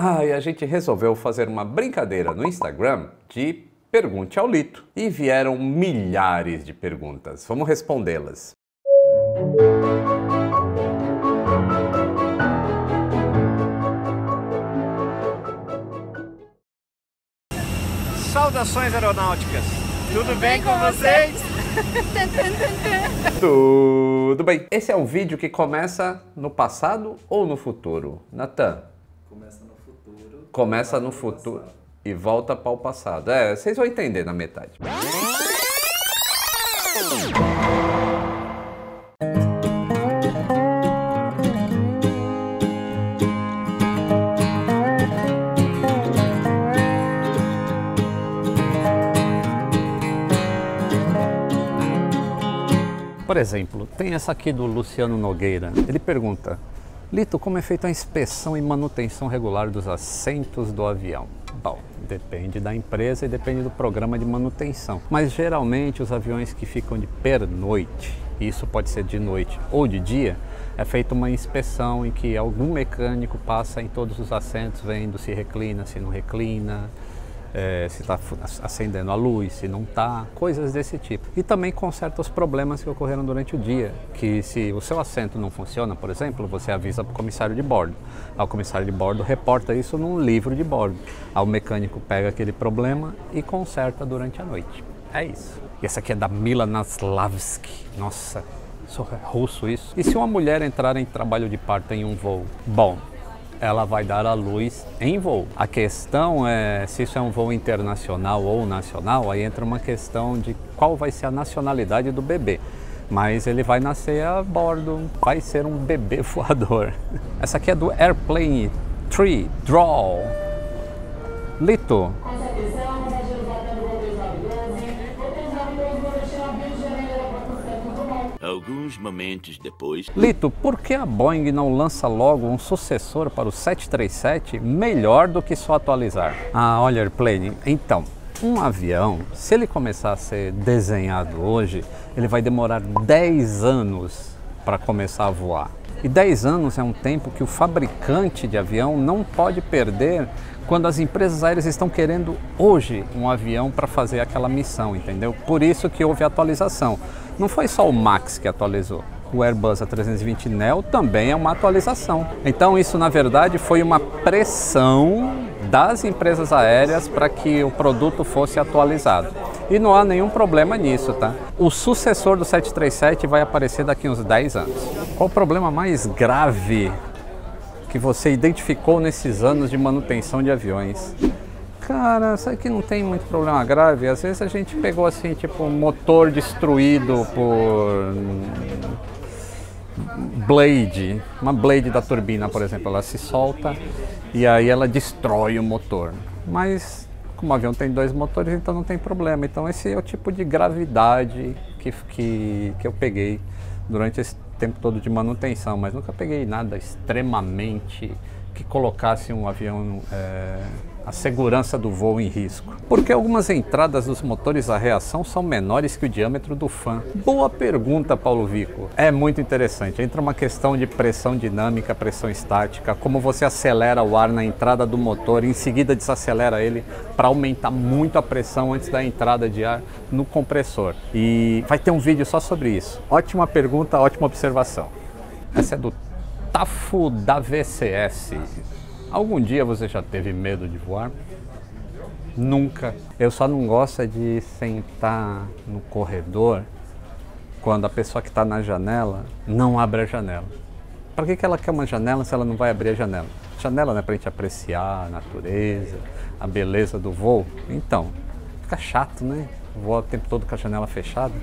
Ah, e a gente resolveu fazer uma brincadeira no Instagram de Pergunte ao Lito. E vieram milhares de perguntas. Vamos respondê-las. Saudações aeronáuticas! Tudo bem com vocês? Tudo bem. Esse é um vídeo que começa no passado ou no futuro? Natan? Começa no futuro. Começa no futuro e volta para o passado. É, vocês vão entender na metade. Por exemplo, tem essa aqui do Luciano Nogueira. Ele pergunta: Lito, como é feita a inspeção e manutenção regular dos assentos do avião? Bom, depende da empresa e depende do programa de manutenção. Mas geralmente os aviões que ficam de pernoite, isso pode ser de noite ou de dia, é feita uma inspeção em que algum mecânico passa em todos os assentos, vendo se reclina, se não reclina, se está acendendo a luz, se não está, coisas desse tipo. E também conserta os problemas que ocorreram durante o dia, que se o seu assento não funciona, por exemplo, você avisa para o comissário de bordo. O comissário de bordo reporta isso num livro de bordo. O mecânico pega aquele problema e conserta durante a noite. É isso. E essa aqui é da Mila Naslavski. Nossa, sou russo isso. E se uma mulher entrar em trabalho de parto em um voo? Bom, ela vai dar à luz em voo. A questão é se isso é um voo internacional ou nacional, aí entra uma questão de qual vai ser a nacionalidade do bebê. Mas ele vai nascer a bordo, vai ser um bebê voador. Essa aqui é do Airplane 3 Draw. Lito. Alguns momentos depois... Lito, por que a Boeing não lança logo um sucessor para o 737 melhor do que só atualizar? Ah, olha, Airplane, então, um avião, se ele começar a ser desenhado hoje, ele vai demorar 10 anos para começar a voar. E 10 anos é um tempo que o fabricante de avião não pode perder quando as empresas aéreas estão querendo hoje um avião para fazer aquela missão, entendeu? Por isso que houve atualização. Não foi só o Max que atualizou. O Airbus A320neo também é uma atualização. Então isso, na verdade, foi uma pressão das empresas aéreas para que o produto fosse atualizado. E não há nenhum problema nisso, tá? O sucessor do 737 vai aparecer daqui uns 10 anos. Qual o problema mais grave que você identificou nesses anos de manutenção de aviões? Cara, sabe que não tem muito problema grave? Às vezes a gente pegou assim, tipo, um motor destruído por blade, uma blade da turbina, por exemplo, ela se solta e aí ela destrói o motor. Mas como o avião tem 2 motores, então não tem problema. Então esse é o tipo de gravidade que eu peguei durante esse tempo todo de manutenção, mas nunca peguei nada extremamente que colocasse um avião, a segurança do voo em risco. Porque algumas entradas dos motores a reação são menores que o diâmetro do fan? Boa pergunta, Paulo Vico. É muito interessante. Entra uma questão de pressão dinâmica, pressão estática, como você acelera o ar na entrada do motor e em seguida desacelera ele para aumentar muito a pressão antes da entrada de ar no compressor. E vai ter um vídeo só sobre isso. Ótima pergunta, ótima observação. Essa é do Tafo da VCS. Algum dia você já teve medo de voar? Nunca. Eu só não gosto de sentar no corredor quando a pessoa que está na janela não abre a janela. Para que ela quer uma janela se ela não vai abrir a janela? Janela não é para a gente apreciar a natureza, a beleza do voo? Então, fica chato, né? Voar o tempo todo com a janela fechada.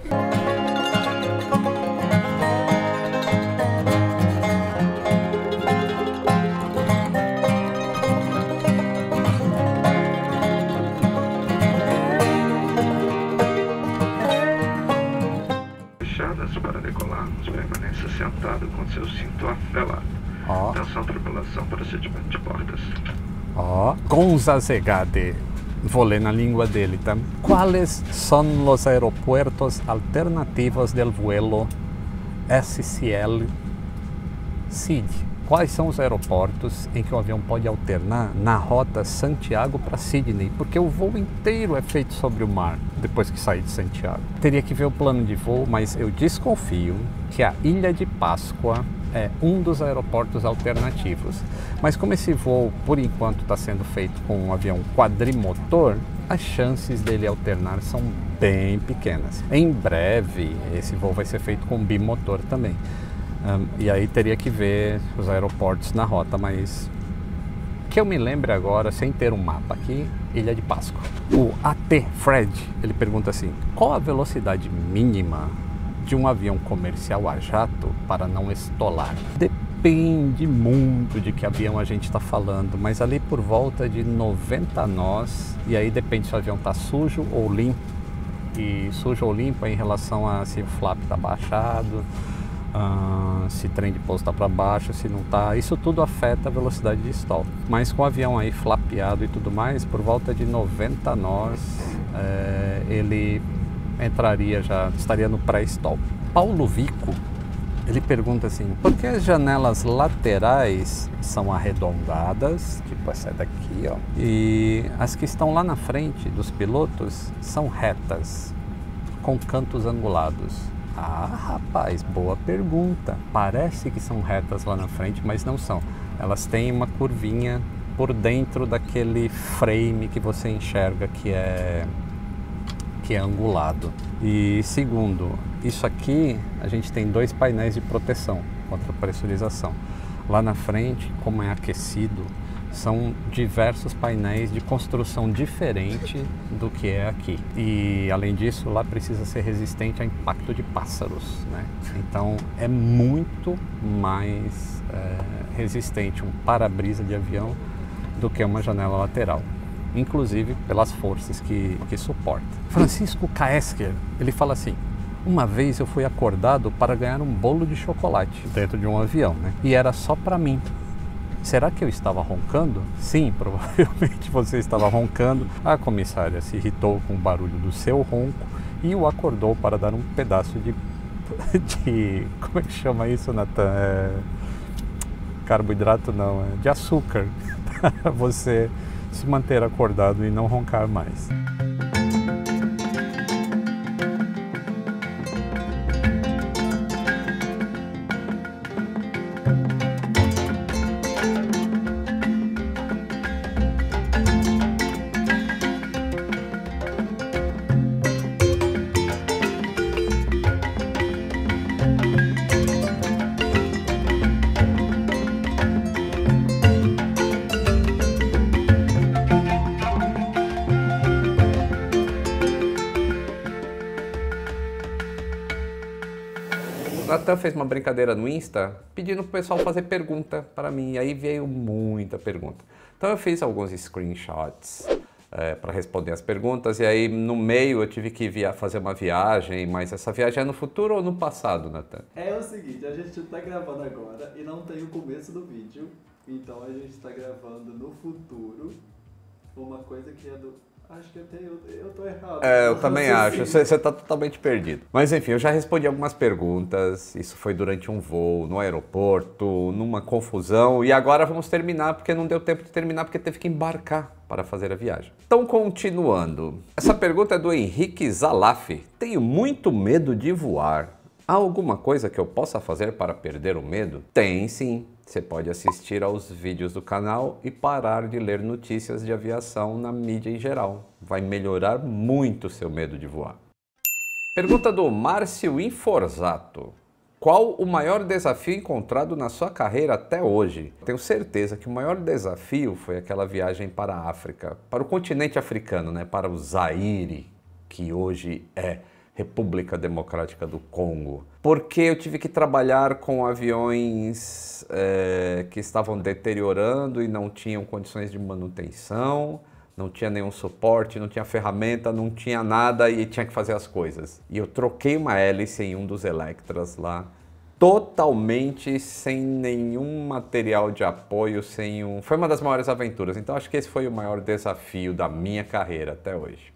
Para decolarmos, permaneça sentado com seu cinto afivelado. Atenção, tripulação, procedimento de portas. Gonza Zegade. Vou ler na língua dele, tá? Quais são os aeropuertos alternativos del vuelo SCL SID? Quais são os aeroportos em que o avião pode alternar na rota Santiago para Sydney? Porque o voo inteiro é feito sobre o mar depois que sair de Santiago. Teria que ver o plano de voo, mas eu desconfio que a Ilha de Páscoa é um dos aeroportos alternativos. Mas como esse voo, por enquanto, está sendo feito com um avião quadrimotor, as chances dele alternar são bem pequenas. Em breve, esse voo vai ser feito com bimotor também. E aí teria que ver os aeroportos na rota, mas que eu me lembre agora, sem ter um mapa aqui, Ilha de Páscoa. O AT Fred, ele pergunta assim, qual a velocidade mínima de um avião comercial a jato para não estolar? Depende muito de que avião a gente está falando, mas ali por volta de 90 nós, e aí depende se o avião está sujo ou limpo. E sujo ou limpo é em relação a se o flap está baixado, se trem de pouso está para baixo, se não está, isso tudo afeta a velocidade de stall. Mas com o avião aí flapeado e tudo mais, por volta de 90 nós, ele entraria já, estaria no pré-stall. Paulo Vico, ele pergunta assim, por que as janelas laterais são arredondadas, tipo essa daqui, ó, e as que estão lá na frente dos pilotos são retas, com cantos angulados? Ah, rapaz, boa pergunta. Parece que são retas lá na frente, mas não são. Elas têm uma curvinha por dentro daquele frame que você enxerga que é angulado. E segundo, isso aqui a gente tem 2 painéis de proteção contra pressurização. Lá na frente, como é aquecido, são diversos painéis de construção diferente do que é aqui. E além disso, lá precisa ser resistente a impacto de pássaros, né? Então é muito mais resistente um para-brisa de avião do que uma janela lateral, inclusive pelas forças que suporta. Francisco Kaesker, ele fala assim, uma vez eu fui acordado para ganhar um bolo de chocolate dentro de um avião, né? E era só para mim. Será que eu estava roncando? Sim, provavelmente você estava roncando. A comissária se irritou com o barulho do seu ronco e o acordou para dar um pedaço de como é que chama isso, Nathan? Carboidrato não, de açúcar, para você se manter acordado e não roncar mais. Natan fez uma brincadeira no Insta pedindo pro pessoal fazer pergunta para mim, e aí veio muita pergunta. Então eu fiz alguns screenshots para responder as perguntas, e aí no meio eu tive que fazer uma viagem, mas essa viagem é no futuro ou no passado, Natan? É o seguinte, a gente tá gravando agora e não tem o começo do vídeo, então a gente tá gravando no futuro uma coisa que é do... Acho que eu tô errado. Eu também acho. Você tá totalmente perdido. Mas enfim, eu já respondi algumas perguntas. Isso foi durante um voo, no aeroporto, numa confusão. E agora vamos terminar, porque não deu tempo de terminar, porque teve que embarcar para fazer a viagem. Então, continuando. Essa pergunta é do Henrique Zalaf. Tenho muito medo de voar. Há alguma coisa que eu possa fazer para perder o medo? Tem sim. Você pode assistir aos vídeos do canal e parar de ler notícias de aviação na mídia em geral. Vai melhorar muito o seu medo de voar. Pergunta do Márcio Inforzato. Qual o maior desafio encontrado na sua carreira até hoje? Tenho certeza que o maior desafio foi aquela viagem para a África, para o continente africano, né? Para o Zaire, que hoje é República Democrática do Congo, porque eu tive que trabalhar com aviões que estavam deteriorando e não tinham condições de manutenção, não tinha nenhum suporte, não tinha ferramenta, não tinha nada e tinha que fazer as coisas. E eu troquei uma hélice em um dos Electras lá, totalmente sem nenhum material de apoio, Foi uma das maiores aventuras, então acho que esse foi o maior desafio da minha carreira até hoje.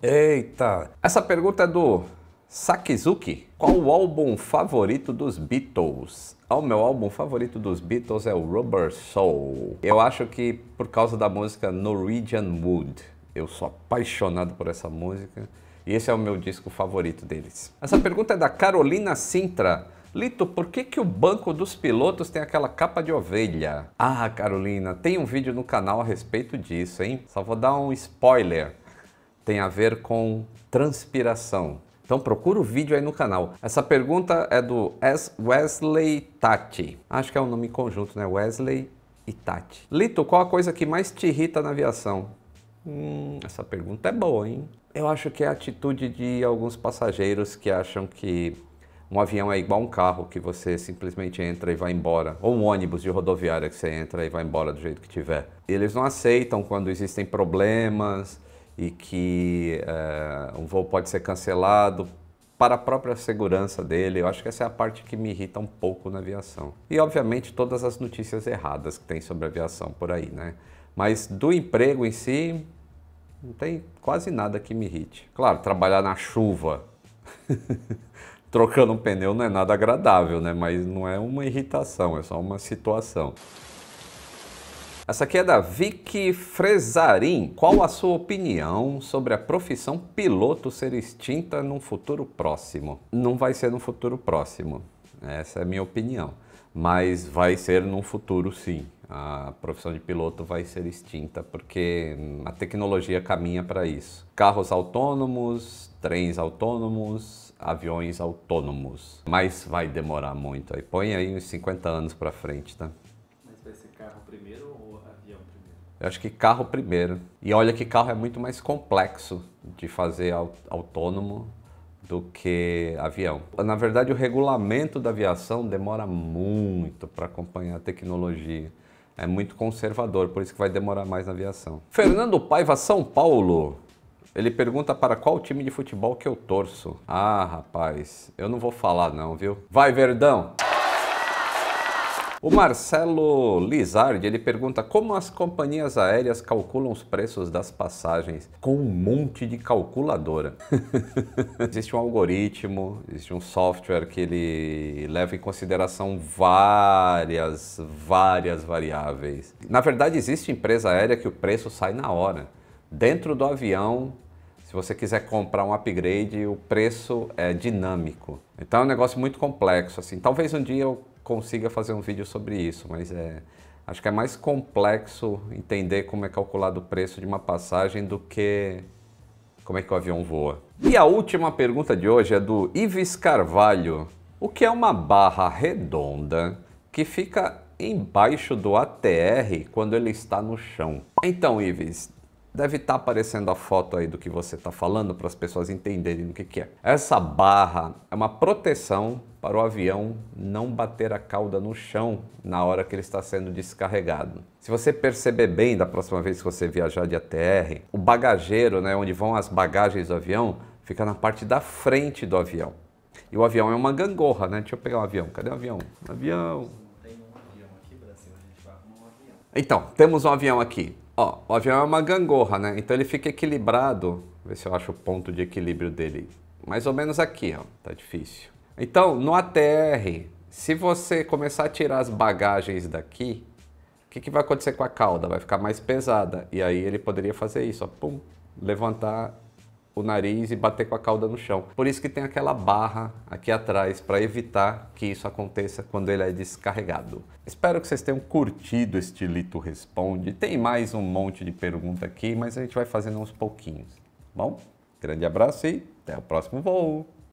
Eita! Essa pergunta é do Sakizuki, qual o álbum favorito dos Beatles? O meu álbum favorito dos Beatles é o Rubber Soul. Eu acho que por causa da música Norwegian Wood. Eu sou apaixonado por essa música e esse é o meu disco favorito deles. Essa pergunta é da Carolina Sintra. Lito, por que o banco dos pilotos tem aquela capa de ovelha? Ah, Carolina, tem um vídeo no canal a respeito disso, hein? Só vou dar um spoiler. Tem a ver com transpiração. Então procura o vídeo aí no canal. Essa pergunta é do Wesley Tati. Acho que é um nome conjunto, né? Wesley e Tati. Lito, qual a coisa que mais te irrita na aviação? Essa pergunta é boa, hein? Eu acho que é a atitude de alguns passageiros que acham que um avião é igual um carro, que você simplesmente entra e vai embora. Ou um ônibus de rodoviária que você entra e vai embora do jeito que tiver. Eles não aceitam quando existem problemas e que um voo pode ser cancelado para a própria segurança dele. Eu acho que essa é a parte que me irrita um pouco na aviação. E, obviamente, todas as notícias erradas que tem sobre a aviação por aí, né? Mas do emprego em si, não tem quase nada que me irrite. Claro, trabalhar na chuva, trocando um pneu não é nada agradável, né? Mas não é uma irritação, é só uma situação. Essa aqui é da Vicky Fresarim. Qual a sua opinião sobre a profissão piloto ser extinta num futuro próximo? Não vai ser no futuro próximo, essa é a minha opinião. Mas vai ser num futuro sim. A profissão de piloto vai ser extinta porque a tecnologia caminha para isso. Carros autônomos, trens autônomos, aviões autônomos. Mas vai demorar muito. Aí põe aí uns 50 anos para frente, tá? Mas vai ser carro primeiro ou avião primeiro? Eu acho que carro primeiro. E olha que carro é muito mais complexo de fazer autônomo do que avião. Na verdade, o regulamento da aviação demora muito para acompanhar a tecnologia. É muito conservador, por isso que vai demorar mais na aviação. Fernando Paiva, São Paulo. Ele pergunta para qual time de futebol que eu torço. Ah, rapaz, eu não vou falar não, viu? Vai, Verdão! O Marcelo Lizardi, ele pergunta como as companhias aéreas calculam os preços das passagens com um monte de calculadora. Existe um algoritmo, existe um software que ele leva em consideração várias variáveis. Na verdade, existe empresa aérea que o preço sai na hora. Dentro do avião, se você quiser comprar um upgrade, o preço é dinâmico. Então é um negócio muito complexo, assim. Talvez um dia eu consiga fazer um vídeo sobre isso, mas acho que é mais complexo entender como é calculado o preço de uma passagem do que como é que o avião voa. E a última pergunta de hoje é do Ives Carvalho. O que é uma barra redonda que fica embaixo do ATR quando ele está no chão? Então, Ives, deve estar aparecendo a foto aí do que você está falando para as pessoas entenderem o que é. Essa barra é uma proteção para o avião não bater a cauda no chão na hora que ele está sendo descarregado. Se você perceber bem da próxima vez que você viajar de ATR, o bagageiro, né, onde vão as bagagens do avião, fica na parte da frente do avião. E o avião é uma gangorra, né? Deixa eu pegar um avião. Cadê o avião? Avião. Tem um avião aqui, Brasil, a gente vai arrumar um avião. Então, temos um avião aqui. Ó, o avião é uma gangorra, né? Então ele fica equilibrado. Vou ver se eu acho o ponto de equilíbrio dele. Mais ou menos aqui, ó. Tá difícil. Então, no ATR, se você começar a tirar as bagagens daqui, o que vai acontecer com a cauda? Vai ficar mais pesada. E aí ele poderia fazer isso, ó. Pum, levantar o nariz e bater com a cauda no chão. Por isso que tem aquela barra aqui atrás, para evitar que isso aconteça quando ele é descarregado. Espero que vocês tenham curtido este Lito Responde. Tem mais um monte de pergunta aqui, mas a gente vai fazendo uns pouquinhos. Bom, grande abraço e até o próximo voo!